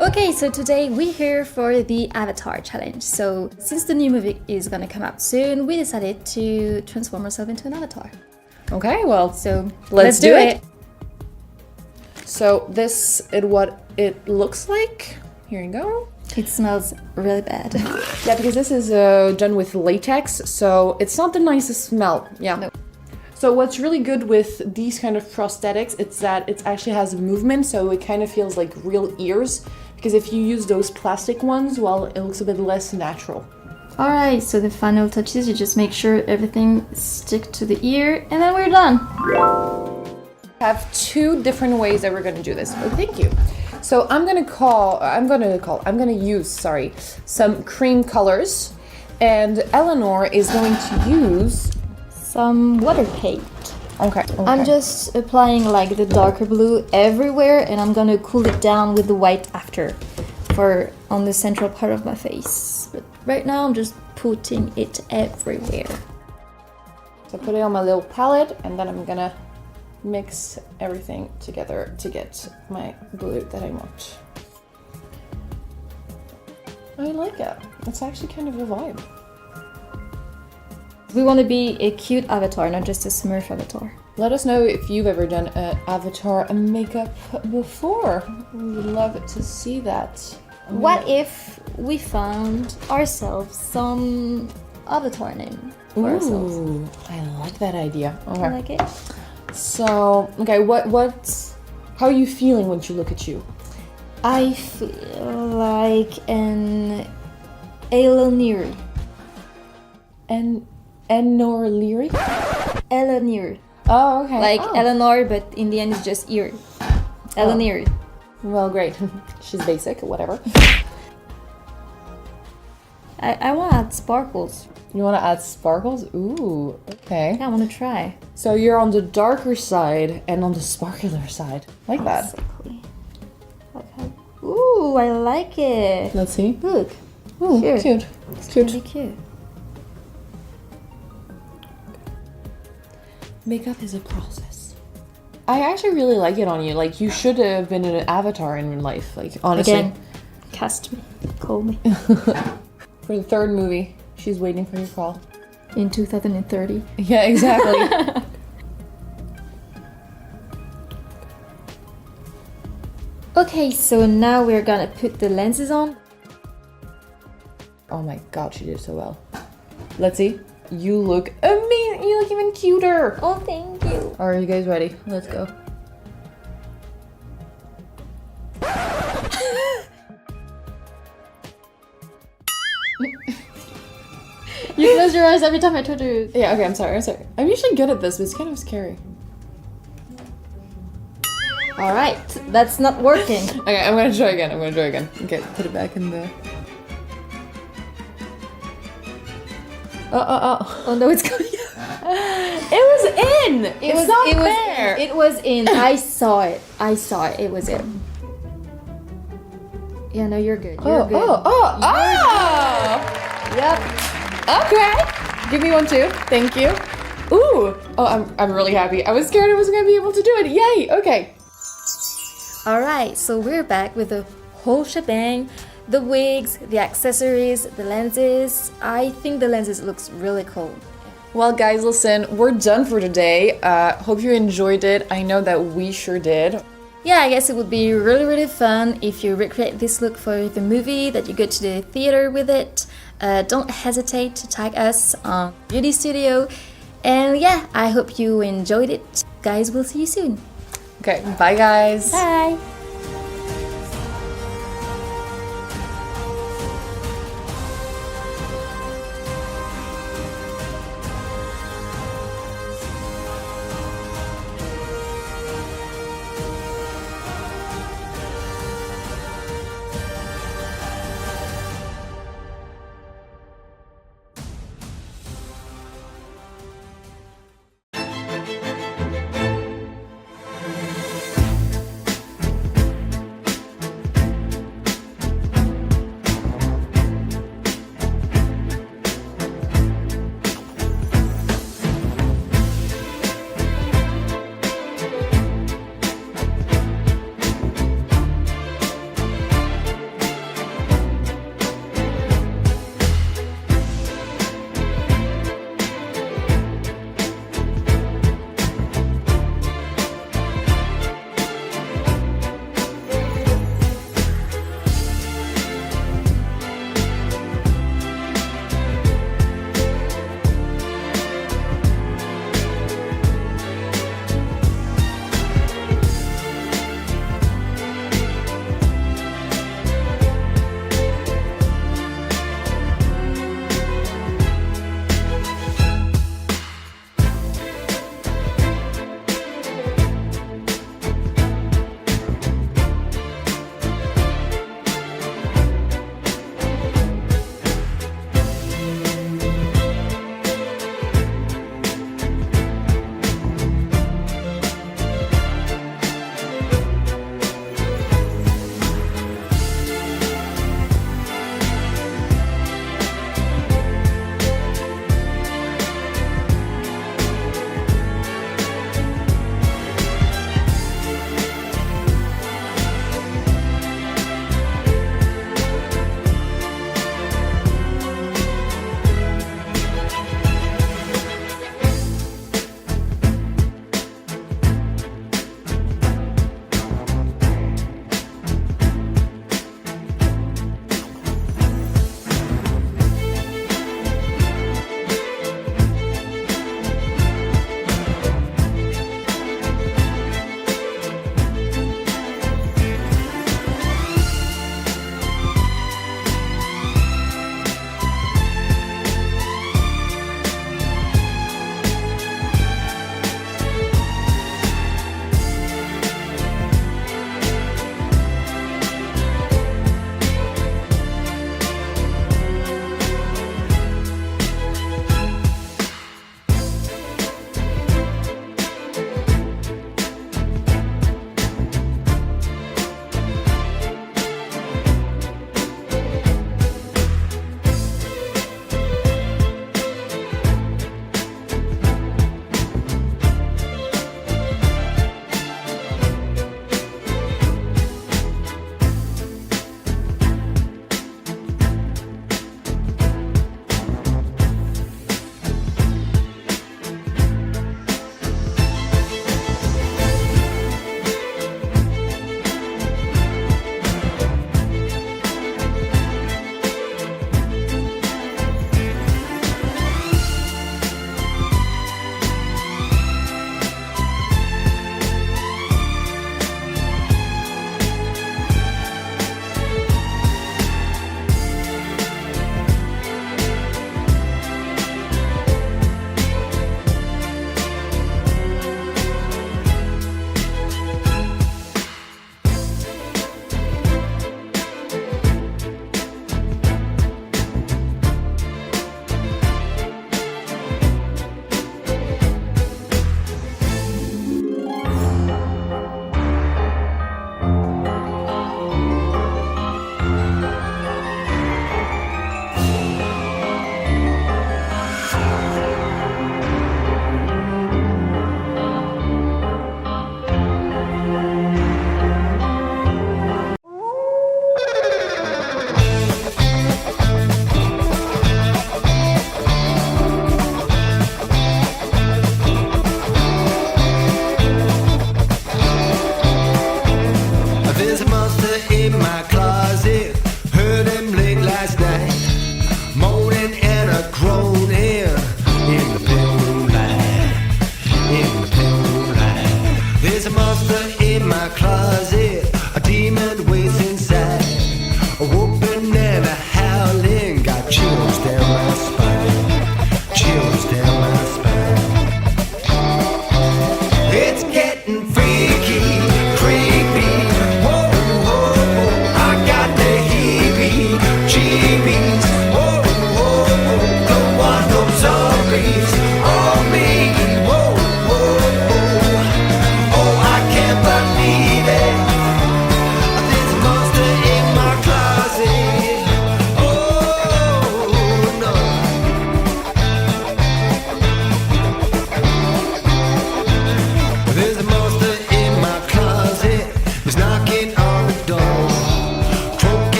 Okay, so today we're here for the Avatar challenge. So since the new movie is gonna come out soon, we decided to transform ourselves into an avatar. Okay, well, So let's do it. So this is what it looks like. Here you go. It smells really bad. Yeah, because this is done with latex, so it's not the nicest smell. Yeah. No. So what's really good with these kind of prosthetics, it's that it actually has movement, so it kind of feels like real ears. Because if you use those plastic ones, well, it looks a bit less natural. Alright, so the final touches, you just make sure everything sticks to the ear, and then we're done. I have two different ways that we're gonna do this. Oh, thank you. So I'm gonna use, some cream colors, and Eleanor is going to use Some water paint. Okay. I'm just applying like the darker blue everywhere, and I'm gonna cool it down with the white after for on the central part of my face. But right now I'm just putting it everywhere. So put it on my little palette, and then I'm gonna mix everything together to get my blue that I want. I like it. It's actually kind of a vibe. We want to be a cute avatar, not just a Smurf avatar. Let us know if you've ever done an avatar makeup before. We would love to see that. What if we found ourselves some avatar name for ourselves? Ooh, I like that idea. Okay. I like it. So, okay, how are you feeling when you look at you? I feel like an Eleanor. Eleanor Leary? Eleanor. Oh, okay. Like Eleanor, but in the end it's just ear. Eleanor. Well, great. She's basic, whatever. I want to add sparkles. You want to add sparkles? Ooh, okay. Yeah, I want to try. So you're on the darker side and on the sparkler side. Like that. Basically. Okay. Ooh, I like it. Let's see. Look. Ooh, Here. cute. It's cute. Really cute. Makeup is a process. I actually really like it on you. Like, you should have been an avatar in your life. Like, honestly. Again, cast me. Call me. For the third movie, she's waiting for your call. In 2030. Yeah, exactly. Okay, so now we're gonna put the lenses on. Oh my god, she did so well. Let's see. You look amazing. You look even cuter. Oh, thank you. Are you guys ready? Let's go. You close your eyes every time I try to. Yeah, okay, I'm sorry. I'm usually good at this, but it's kind of scary. Alright, that's not working. Okay, I'm gonna try again. Okay, put it back in there. Oh no, it's coming It was in! It's not fair! It was in. I saw it. It was in. Yeah, no, you're good. You're good. Yep. Okay. Give me one too. Thank you. Ooh. Oh, I'm really happy. I was scared I wasn't gonna be able to do it. Yay. Okay. Alright, so we're back with the whole shebang. The wigs, the accessories, the lenses. I think the lenses looks really cool. Well, guys, listen, we're done for today. Hope you enjoyed it. I know that we sure did. Yeah, I guess it would be really, really fun if you recreate this look for the movie, that you go to the theater with it. Don't hesitate to tag us on Beauty Studio. And yeah, I hope you enjoyed it. Guys, we'll see you soon. Okay, bye, guys. Bye!